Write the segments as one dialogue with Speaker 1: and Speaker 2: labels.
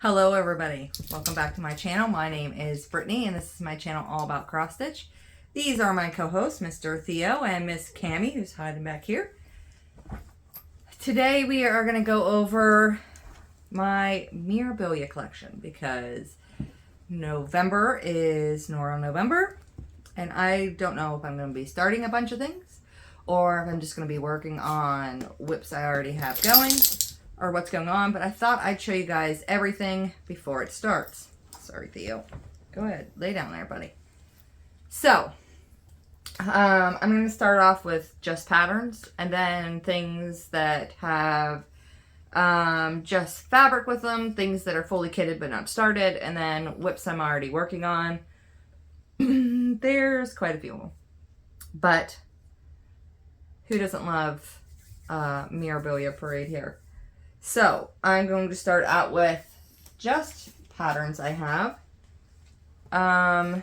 Speaker 1: Hello everybody, welcome back to my channel. My name is Brittany and this is my channel all about cross stitch. These are my co-hosts, Mr. Theo and Miss Cammie, who's hiding back here. Today we are going to go over my Mirabilia collection because November is Nora November and I don't know if I'm going to be starting a bunch of things or if I'm just going to be working on whips I already have going or what's going on, but I thought I'd show you guys everything before it starts. Sorry, Theo. Go ahead, lay down there, buddy. So, I'm going to start off with just patterns and then things that have just fabric with them, things that are fully kitted but not started, and then whips I'm already working on. There's quite a few of them. But who doesn't love Mirabilia Parade here? So, I'm going to start out with just patterns I have that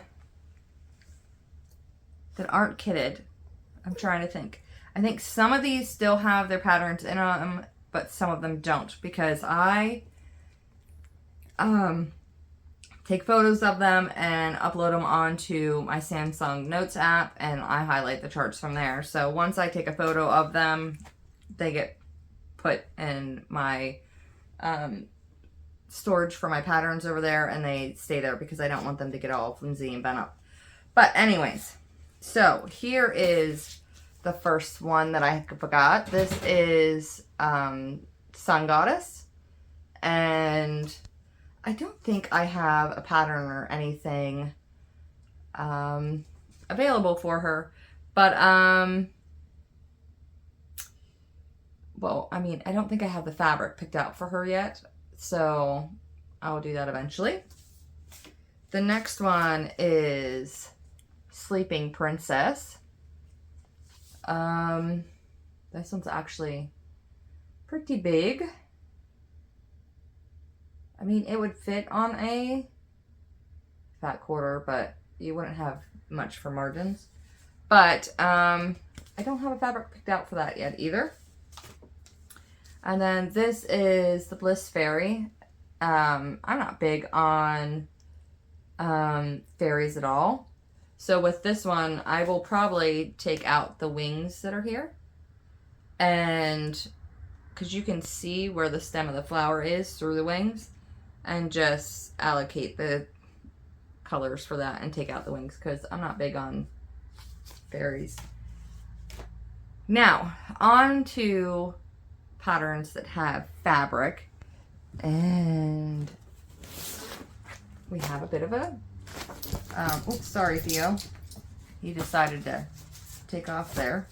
Speaker 1: aren't kitted. I'm trying to think. I think some of these still have their patterns in them, but some of them don't because I take photos of them and upload them onto my Samsung Notes app and I highlight the charts from there. So once I take a photo of them, they get put in my storage for my patterns over there and they stay there because I don't want them to get all flimsy and bent up. But anyways, so here is the first one that I forgot. This is Sun Goddess, and I don't think I have a pattern or anything available for her, but well, I mean, I don't think I have the fabric picked out for her yet, so I will do that eventually. The next one is Sleeping Princess. This one's actually pretty big. I mean, it would fit on a fat quarter, but you wouldn't have much for margins. But I don't have a fabric picked out for that yet either. And then this is the Bliss Fairy. I'm not big on fairies at all. So with this one, I will probably take out the wings that are here. And because you can see where the stem of the flower is through the wings. And just allocate the colors for that and take out the wings because I'm not big on fairies. Now, on to patterns that have fabric, and we have a bit of a oops, sorry Theo, he decided to take off there.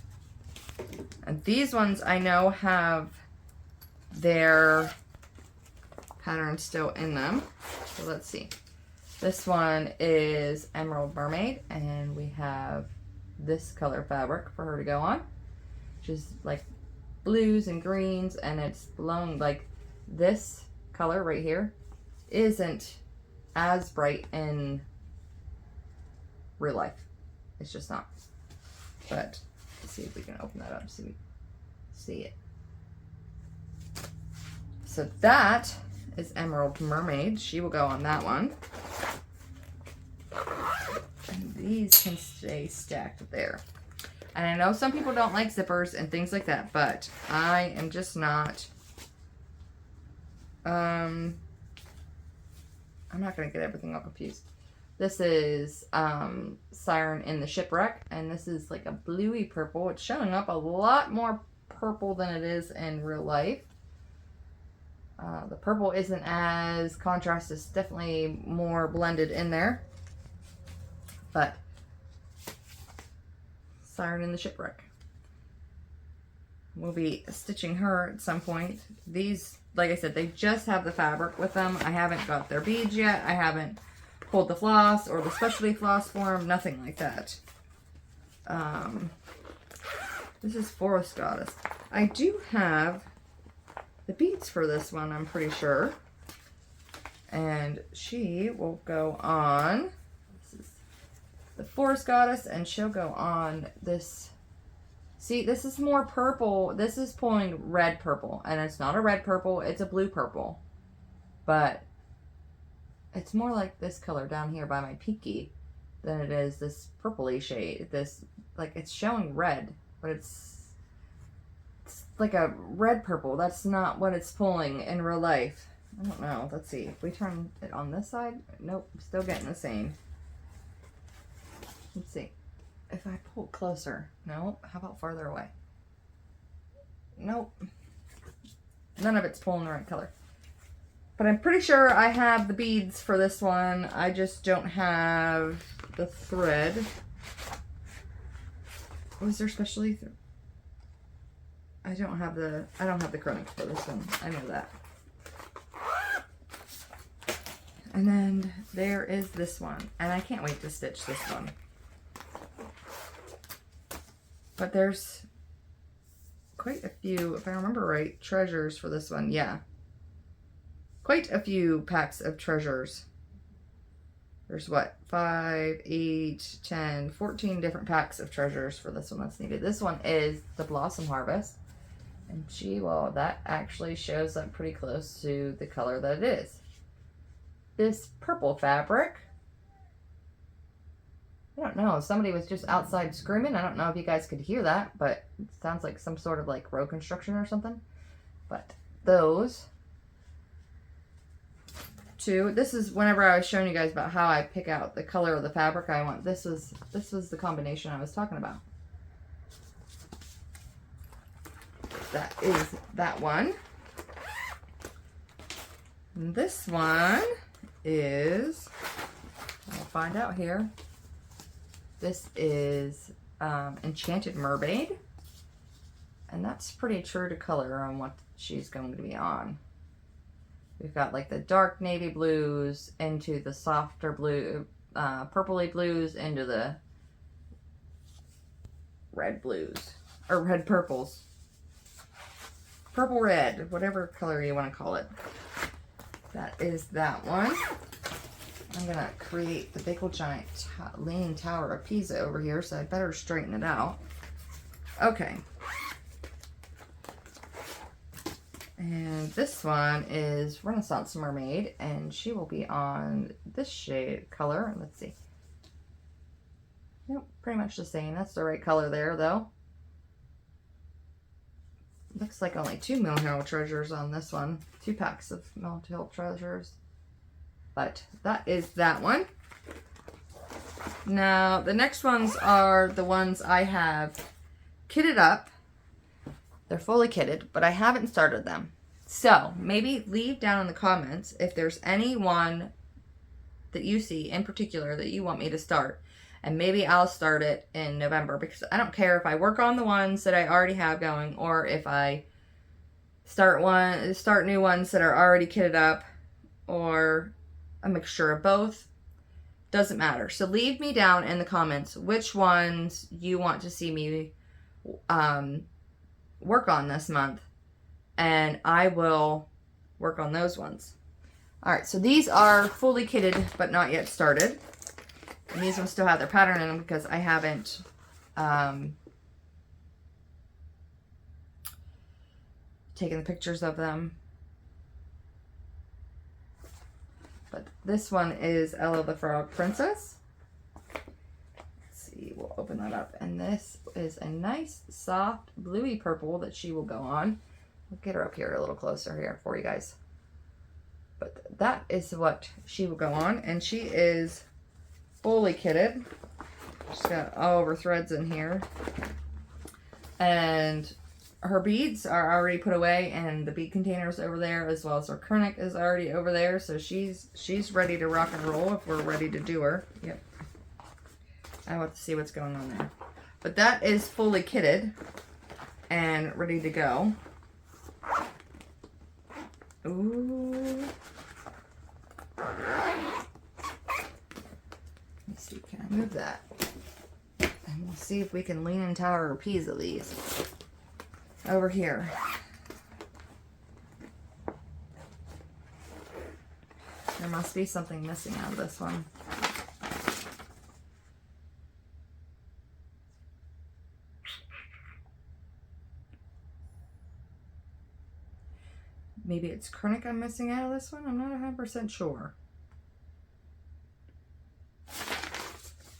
Speaker 1: And these ones I know have their patterns still in them, so let's see. This one is Enchanted Mermaid and we have this color fabric for her to go on, which is like blues and greens, and it's blown like this color right here isn't as bright in real life. It's just not. But let's see if we can open that up so we see it. So that is Enchanted Mermaid. She will go on that one. And these can stay stacked there. And I know some people don't like zippers and things like that, but I am just not, I'm not going to get everything all confused. This is Siren in the Shipwreck, and this is like a bluey purple. It's showing up a lot more purple than it is in real life. The purple isn't as contrast, it's definitely more blended in there. But Siren in the Shipwreck. We'll be stitching her at some point. These, like I said, they just have the fabric with them. I haven't got their beads yet. I haven't pulled the floss or the specialty floss for them. Nothing like that. This is Forest Goddess. I do have the beads for this one, I'm pretty sure. And she will go on, this is the Forest Goddess, and she'll go on this. See, this is more purple. This is pulling red purple, and it's not a red purple, it's a blue purple. But it's more like this color down here by my pinky than it is this purpley shade. This, like, it's showing red, but it's like a red purple. That's not what it's pulling in real life. I don't know. Let's see. If we turn it on this side, nope, still getting the same. Let's see. If I pull it closer, no. How about farther away? Nope. None of it's pulling the right color. But I'm pretty sure I have the beads for this one. I just don't have the thread. Was there specially? I don't have the acrylic for this one. I know that. And then there is this one. And I can't wait to stitch this one. But there's quite a few, if I remember right, treasures for this one. Yeah. Quite a few packs of treasures. There's what? 5, 8, 10, 14 different packs of treasures for this one that's needed. This one is the Blossom Harvest. And gee, well, that actually shows up pretty close to the color that it is. This purple fabric. I don't know. Somebody was just outside screaming. I don't know if you guys could hear that, but it sounds like some sort of like road construction or something. But those two. This is whenever I was showing you guys about how I pick out the color of the fabric I want. This was the combination I was talking about. That is that one. And this one is, I'll find out here. This is Enchanted Mermaid. And that's pretty true to color on what she's going to be on. We've got like the dark navy blues into the softer blue, purpley blues into the red blues, or red purples. Purple red, whatever color you want to call it. That is that one. I'm going to create the big old giant leaning tower of Pisa over here, so I better straighten it out. Okay. And this one is Renaissance Mermaid, and she will be on this shade color. Let's see. Nope, pretty much the same. That's the right color there, though. Looks like only 2 Mill Hill treasures on this one. 2 packs of Mill Hill treasures. But that is that one. Now, the next ones are the ones I have kitted up. They're fully kitted, but I haven't started them. So, maybe leave down in the comments if there's any one that you see in particular that you want me to start. And maybe I'll start it in November, because I don't care if I work on the ones that I already have going or if I start new ones that are already kitted up, or a mixture of both. Doesn't matter. So leave me down in the comments which ones you want to see me work on this month, and I will work on those ones. Alright, so these are fully kitted but not yet started. And these ones still have their pattern in them because I haven't taken the pictures of them. But this one is Ella the Frog Princess. Let's see, we'll open that up. And this is a nice, soft, bluey purple that she will go on. I'll get her up here a little closer here for you guys. But that is what she will go on. And she is fully kitted. She's got all of her threads in here. And her beads are already put away, and the bead container is over there, as well as her kernick is already over there. So she's ready to rock and roll if we're ready to do her. Yep. I want to see what's going on there. But that is fully kitted and ready to go. Ooh. Let's see, can I move that? And we'll see if we can lean in Tower of Pisa these. Over here. There must be something missing out of this one. Maybe it's kernick I'm missing out of this one. I'm not 100% sure.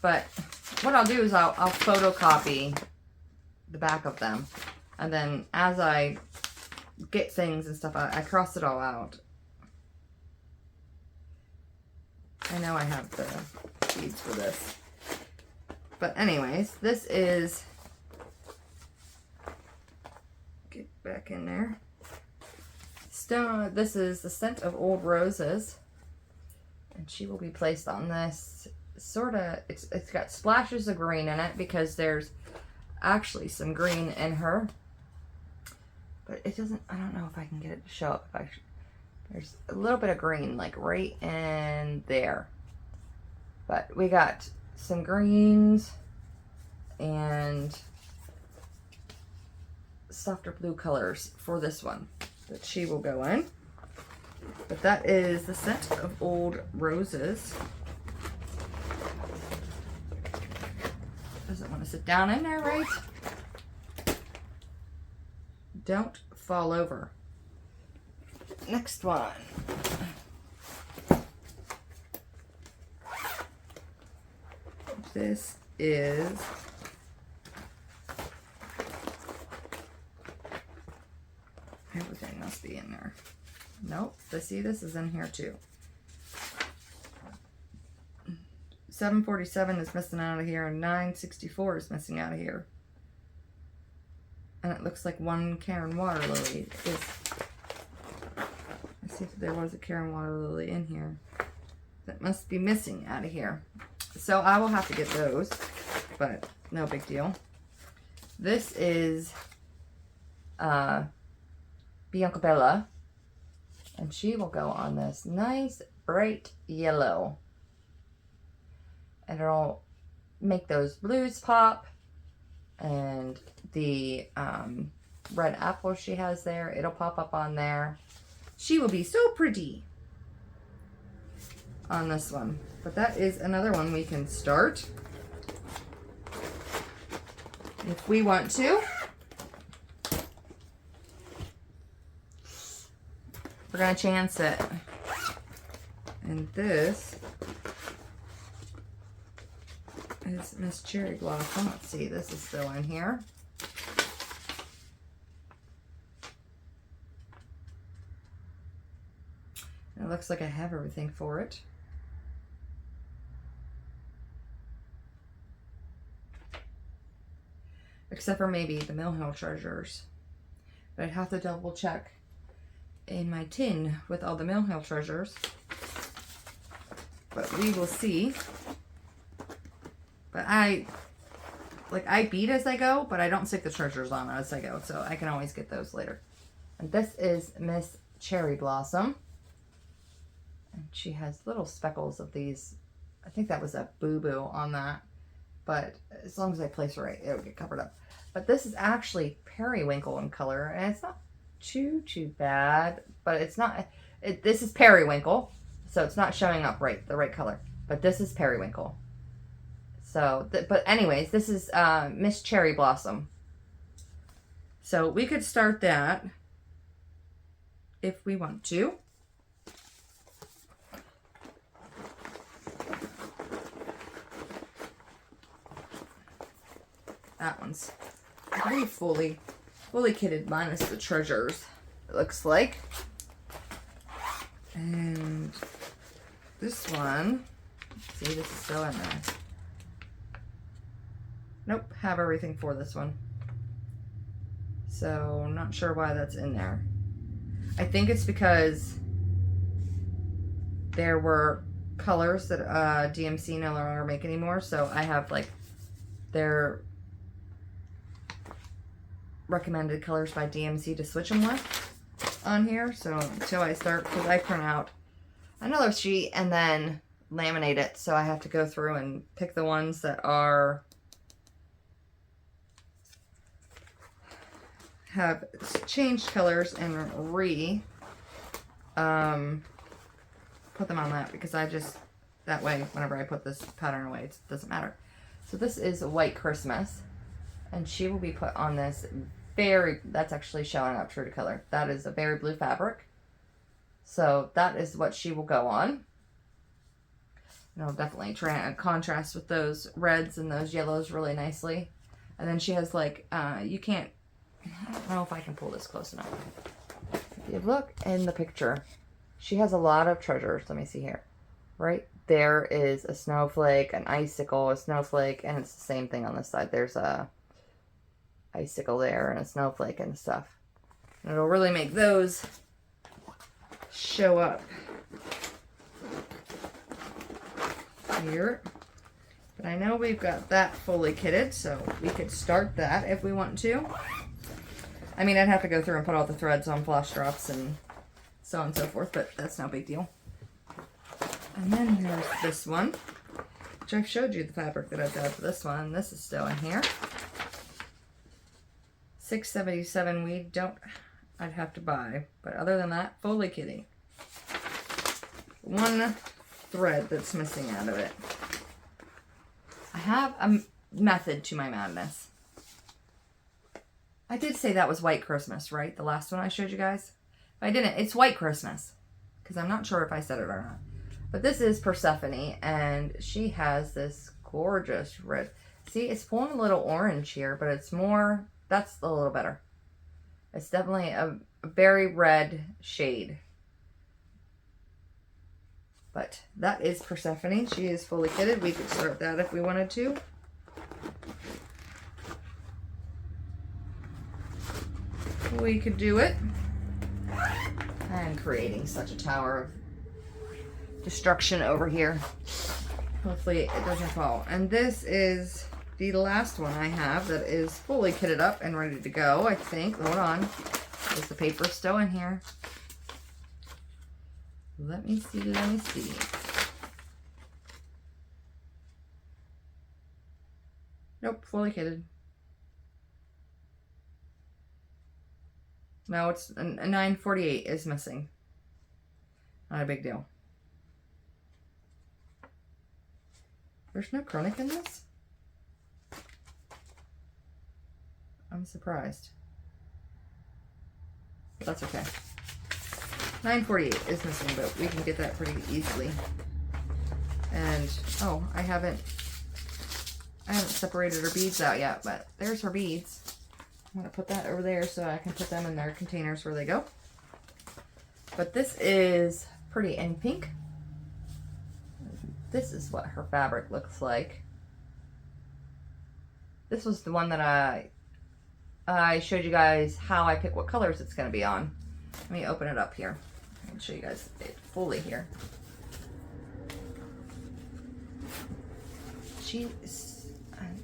Speaker 1: But what I'll do is I'll photocopy the back of them. And then as I get things and stuff, I cross it all out. I know I have the beads for this. But anyways, this is, get back in there. Stone, this is the Scent of Old Roses. And she will be placed on this sort of, it's got splashes of green in it because there's actually some green in her. But it doesn't, I don't know if I can get it to show up. There's a little bit of green, like right in there. But we got some greens and softer blue colors for this one that she will go in. But that is the Scent of Old Roses. Doesn't want to sit down in there, right? Don't fall over. Next one. This is everything must be in there. Nope. See, this is in here too. 747 is missing out of here, and 964 is missing out of here. And it looks like one Karen water lily is. Let's see if there was a Karen water lily in here. That must be missing out of here. So I will have to get those, but no big deal. This is Biancabella, and she will go on this nice bright yellow. And it'll make those blues pop, and the red apple she has there, it'll pop up on there. She will be so pretty on this one. But that is another one we can start if we want to. We're gonna chance it. And this is Miss Cherry Blossom. Let's see, this is still in here. It looks like I have everything for it. Except for maybe the Mill Hill treasures. But I'd have to double check in my tin with all the Mill Hill treasures. But we will see. But I beat as I go, but I don't stick the treasures on as I go. So I can always get those later. And this is Miss Cherry Blossom. And she has little speckles of these. I think that was a boo-boo on that. But as long as I place it right, it'll get covered up. But this is actually periwinkle in color, and it's not too bad. But it's not. This is periwinkle, so it's not showing up right, the right color. But this is periwinkle. So, but anyways, this is Miss Cherry Blossom. So we could start that if we want to. That one's pretty fully kitted minus the treasures, it looks like. And this one, see, this is still in there. Nope, have everything for this one. So, not sure why that's in there. I think it's because there were colors that DMC no longer make anymore. So I have like their recommended colors by DMC to switch them with on here. So until I start, because I print out another sheet and then laminate it. So I have to go through and pick the ones that are have changed colors and put them on that, because I just, that way whenever I put this pattern away, it doesn't matter. So this is White Christmas, and she will be put on this that's actually showing up true to color. That is a berry blue fabric. So that is what she will go on. It'll definitely contrast with those reds and those yellows really nicely. And then she has like, you can't, I don't know if I can pull this close enough. If you look in the picture, she has a lot of treasures. Let me see here. Right there is a snowflake, an icicle, a snowflake, and it's the same thing on this side. There's a icicle there and a snowflake and stuff. And it'll really make those show up here. But I know we've got that fully kitted, so we could start that if we want to. I mean, I'd have to go through and put all the threads on floss drops and so on and so forth, but that's no big deal. And then here's this one, which I've showed you the fabric that I've got for this one. This is still in here. $6.77. We don't, I'd have to buy, but other than that, fully kitty. One thread that's missing out of it. I have a method to my madness. I did say that was White Christmas, right? The last one I showed you guys. If I didn't, it's White Christmas. Because I'm not sure if I said it or not. But this is Persephone, and she has this gorgeous red. See, it's pulling a little orange here, but it's more, that's a little better. It's definitely a very red shade. But that is Persephone. She is fully kitted. We could start that if we wanted to. We could do it. I'm creating such a tower of destruction over here. Hopefully it doesn't fall. And this is the last one I have that is fully kitted up and ready to go, I think. Hold on. Is the paper still in here? Let me see, let me see. Nope, fully kitted. No, it's a 948 is missing. Not a big deal. There's no chronic in this? I'm surprised. But that's okay. 948 is missing, but we can get that pretty easily. And, oh, I haven't separated her beads out yet, but there's her beads. I'm going to put that over there so I can put them in their containers where they go. But this is pretty in pink. This is what her fabric looks like. This was the one that I showed you guys how I pick what colors it's going to be on. Let me open it up here. I'll show you guys it fully here.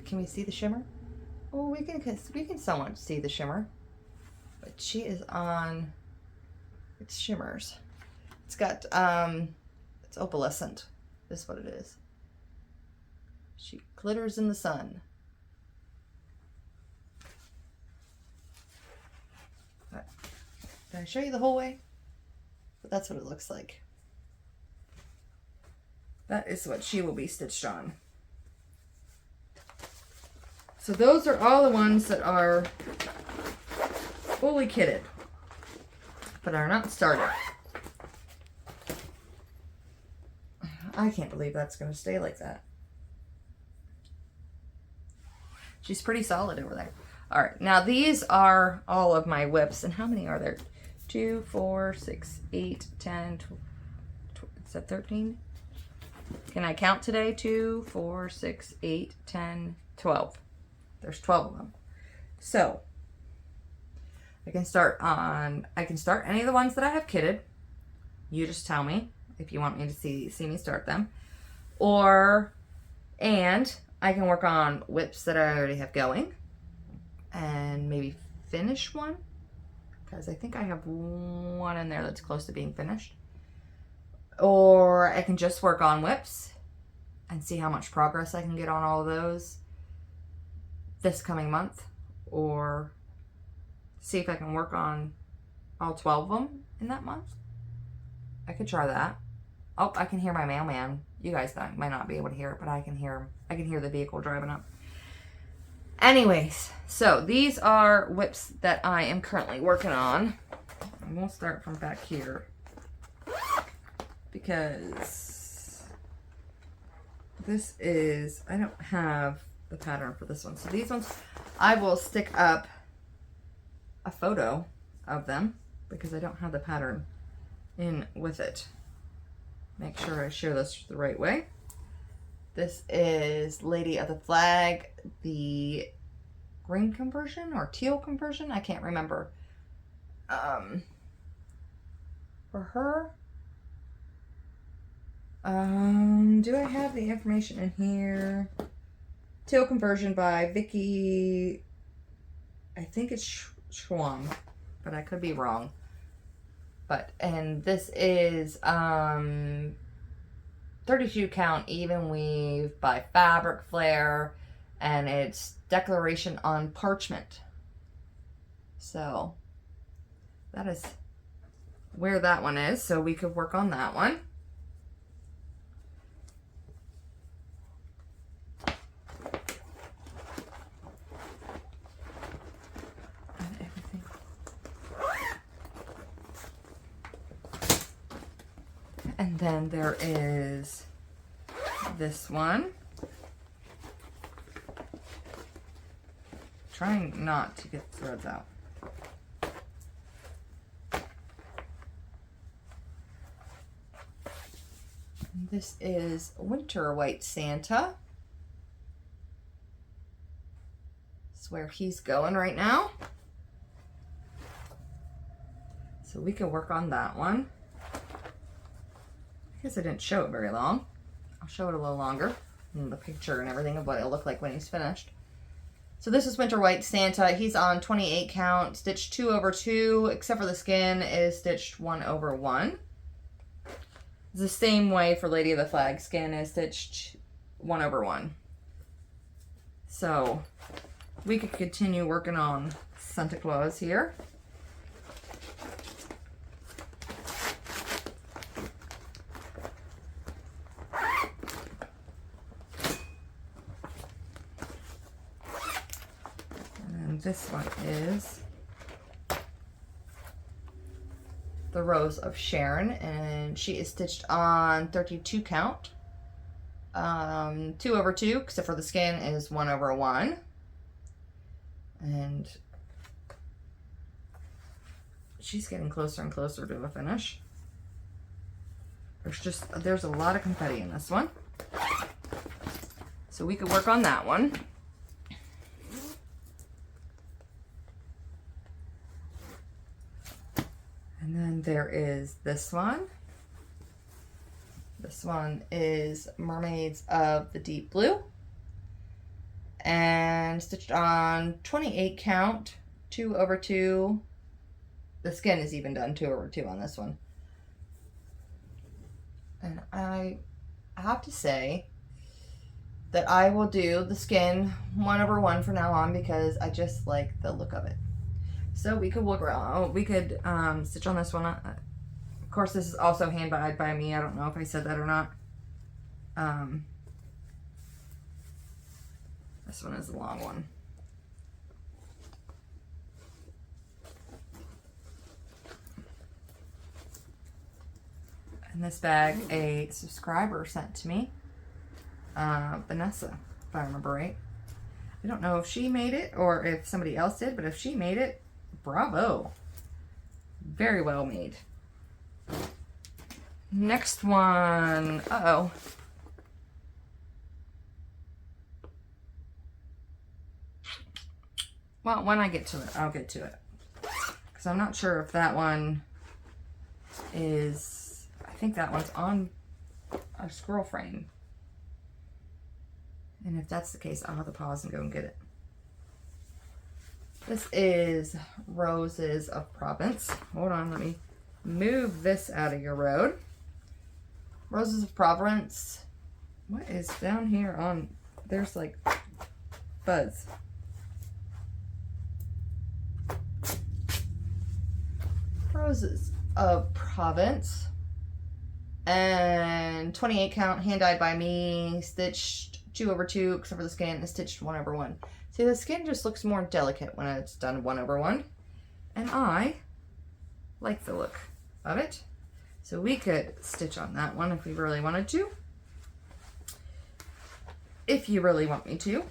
Speaker 1: Can we see the shimmer? Oh, we can somewhat see the shimmer. But she is on, it's shimmers. It's got, it's opalescent, is what it is. She glitters in the sun. Did I show you the whole way? But that's what it looks like. That is what she will be stitched on. So those are all the ones that are fully kitted, but are not started. I can't believe that's going to stay like that. She's pretty solid over there. All right, now these are all of my whips, and how many are there? 2, 4, 6, 8, 10, 12, is that 13? Can I count today? 2, 4, 6, 8, 10, 12. There's 12 of them. So I can start any of the ones that I have kitted. You just tell me if you want me to see me start them. And I can work on whips that I already have going and maybe finish one, because I think I have one in there that's close to being finished. Or I can just work on whips and see how much progress I can get on all of those this coming month, or see if I can work on all 12 of them in that month. I could try that. Oh, I can hear my mailman. You guys might not be able to hear it, but I can hear the vehicle driving up. Anyways, so these are whips that I am currently working on. And we'll start from back here, because this is, I don't have the pattern for this one. So these ones, I will stick up a photo of them because I don't have the pattern in with it. Make sure I share this the right way. This is Lady of the Flag, the green conversion or teal conversion. I can't remember. For her, do I have the information in here? Teal conversion by Vicky, I think it's Schwam, but I could be wrong. But, and this is 32 count even weave by Fabric Flare, and it's Declaration on Parchment. So that is where that one is, so we could work on that one. And then there is this one. Trying not to get the threads out. And this is Winter White Santa. That's where he's going right now. So we can work on that one. I guess I didn't show it very long. I'll show it a little longer. And the picture and everything of what it'll look like when he's finished. So this is Winter White Santa. He's on 28 count, stitched 2 over 2, except for the skin is stitched 1 over 1. It's the same way for Lady of the Flag. Skin is stitched 1 over 1. So we could continue working on Santa Claus here. This one is the Rose of Sharon, and she is stitched on 32 count, 2 over 2, except for the skin is 1 over 1, and she's getting closer and closer to a finish. There's a lot of confetti in this one, so we could work on that one. And then there is this one. This one is Mermaids of the Deep Blue. And stitched on 28 count, 2 over 2. The skin is even done 2 over 2 on this one. And I have to say that I will do the skin 1 over 1 from now on because I just like the look of it. So we could look around. We could stitch on this one. Of course, this is also hand dyed by me. I don't know if I said that or not. This one is the long one. And this bag, a subscriber sent to me, Vanessa, if I remember right. I don't know if she made it or if somebody else did, but if she made it, bravo. Very well made. Next one. Uh-oh. Well, when I get to it, I'll get to it. Because I'm not sure if that one is... I think that one's on a scroll frame. And if that's the case, I'll have to pause and go and get it. This is Roses of Provence. Hold on, let me move this out of your road. Roses of Provence. What is down here on... There's like buds. Roses of Provence. And 28 count, hand dyed by me, stitched 2 over 2, except for the skin is stitched 1 over 1. See, the skin just looks more delicate when it's done 1 over 1. And I like the look of it. So we could stitch on that one if we really wanted to. if you really want me to.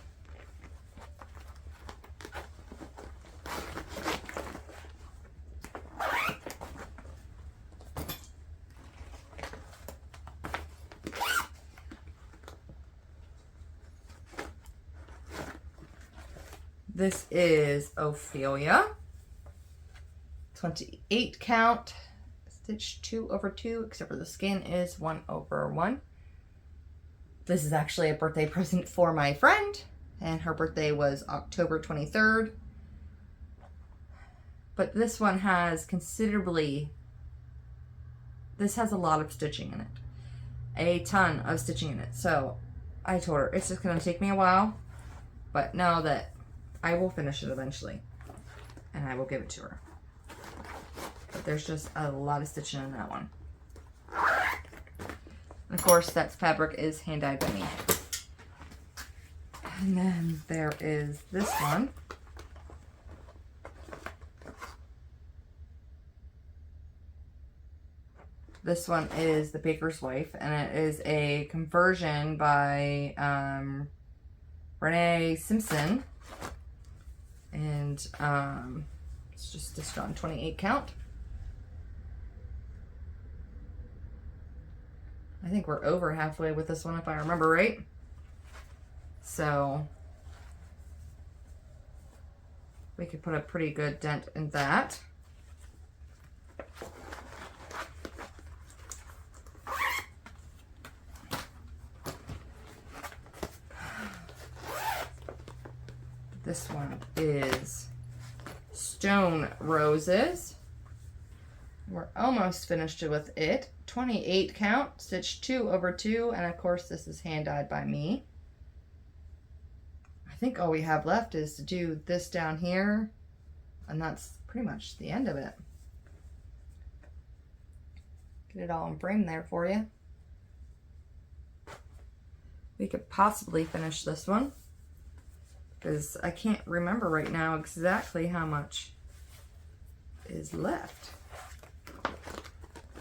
Speaker 1: This is Ophelia, 28 count, stitch 2/2, except for the skin is 1/1. This is actually a birthday present for my friend, and her birthday was October 23rd. But this one has this has a lot of stitching in it. A ton of stitching in it. So I told her it's just going to take me a while, but know that I will finish it eventually, and I will give it to her. But there's just a lot of stitching in that one. And of course, that fabric is hand dyed by me. And then there is this one. This one is The Baker's Wife, and it is a conversion by Renee Simpson. And it's just stitched on 28 count. I think we're over halfway with this one, if I remember right. So we could put a pretty good dent in that. This one is Stone Roses. We're almost finished with it. 28 count, stitch 2/2, and of course this is hand dyed by me. I think all we have left is to do this down here, and that's pretty much the end of it. Get it all in frame there for you. We could possibly finish this one, because I can't remember right now exactly how much is left.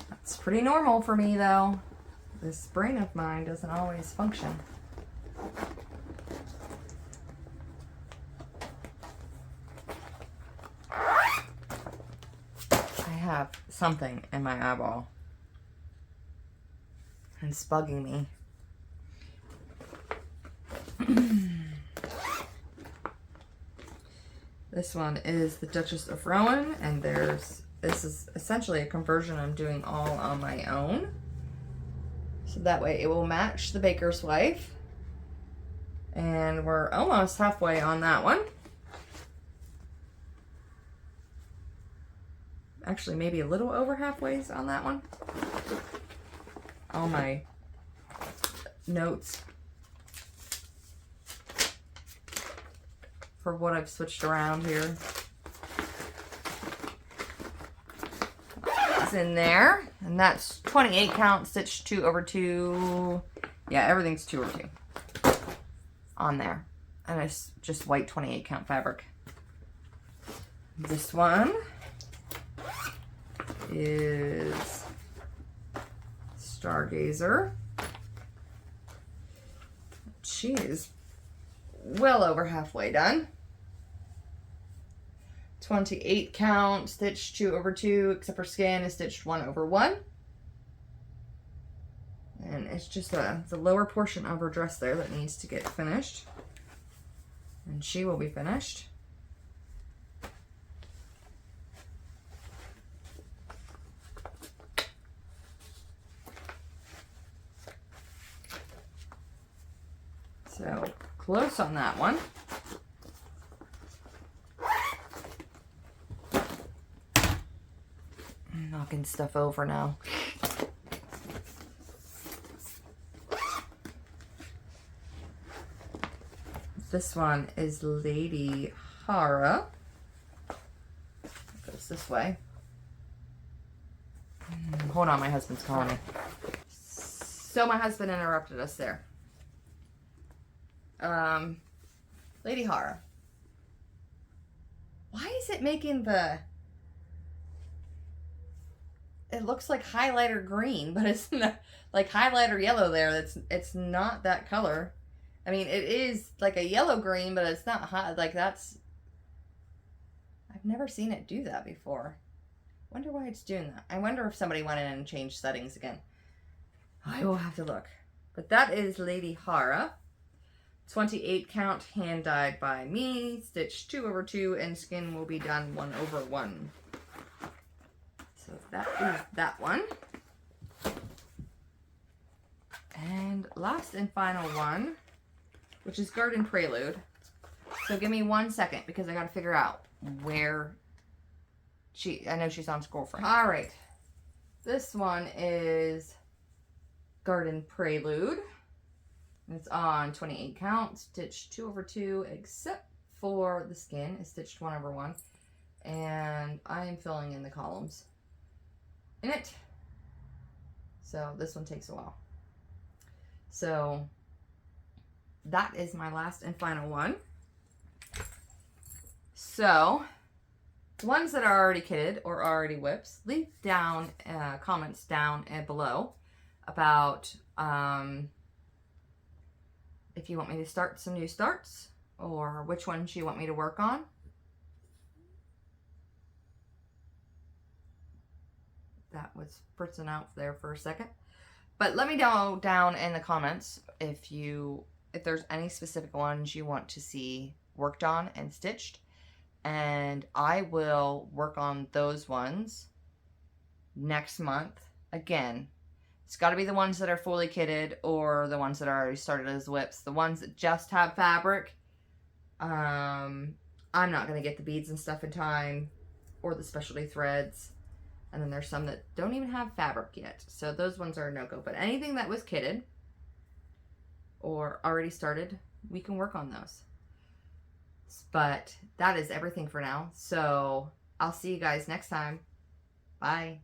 Speaker 1: That's pretty normal for me, though. This brain of mine doesn't always function. I have something in my eyeball, and it's bugging me. This one is the Duchess of Rouen, and this is essentially a conversion I'm doing all on my own. So that way it will match the Baker's Wife. And we're almost halfway on that one. Actually, maybe a little over halfway on that one. All my notes for what I've switched around here is in there, and that's 28 count, stitch 2/2. Yeah, everything's 2/2 on there, and it's just white 28 count fabric. This one is Stargazer. She is well over halfway done. 28 count, stitch 2/2, except for skin is stitched 1/1. And it's just the lower portion of her dress there that needs to get finished. And she will be finished. So close on that one. I'm knocking stuff over now. This one is Lady Hera. It goes this way. Hold on, my husband's calling me. So my husband interrupted us there. Lady Hera. Why is it making it looks like highlighter green, but it's not, like highlighter yellow there. It's not that color. I mean, it is like a yellow green, but it's not hot. Like that's, I've never seen it do that before. Wonder why it's doing that. I wonder if somebody went in and changed settings again. I will have to look. But that is Lady Hera. 28 count, hand dyed by me, stitch 2/2, and skin will be done 1/1. So that is that one. And last and final one, which is Garden Prelude. So give me 1 second because I got to figure out where I know she's on scroll frame. All right. This one is Garden Prelude. It's on 28 count, stitched 2/2, except for the skin is stitched 1/1. And I am filling in the columns in it. So this one takes a while. So that is my last and final one. So the ones that are already kitted or already whips, leave down comments down and below about if you want me to start some new starts or which ones you want me to work on. That was fritzing out there for a second. But let me know down in the comments if there's any specific ones you want to see worked on and stitched. And I will work on those ones next month. Again, it's got to be the ones that are fully kitted or the ones that are already started as whips. The ones that just have fabric, I'm not going to get the beads and stuff in time or the specialty threads. And then there's some that don't even have fabric yet. So those ones are a no-go. But anything that was kitted or already started, we can work on those. But that is everything for now. So I'll see you guys next time. Bye.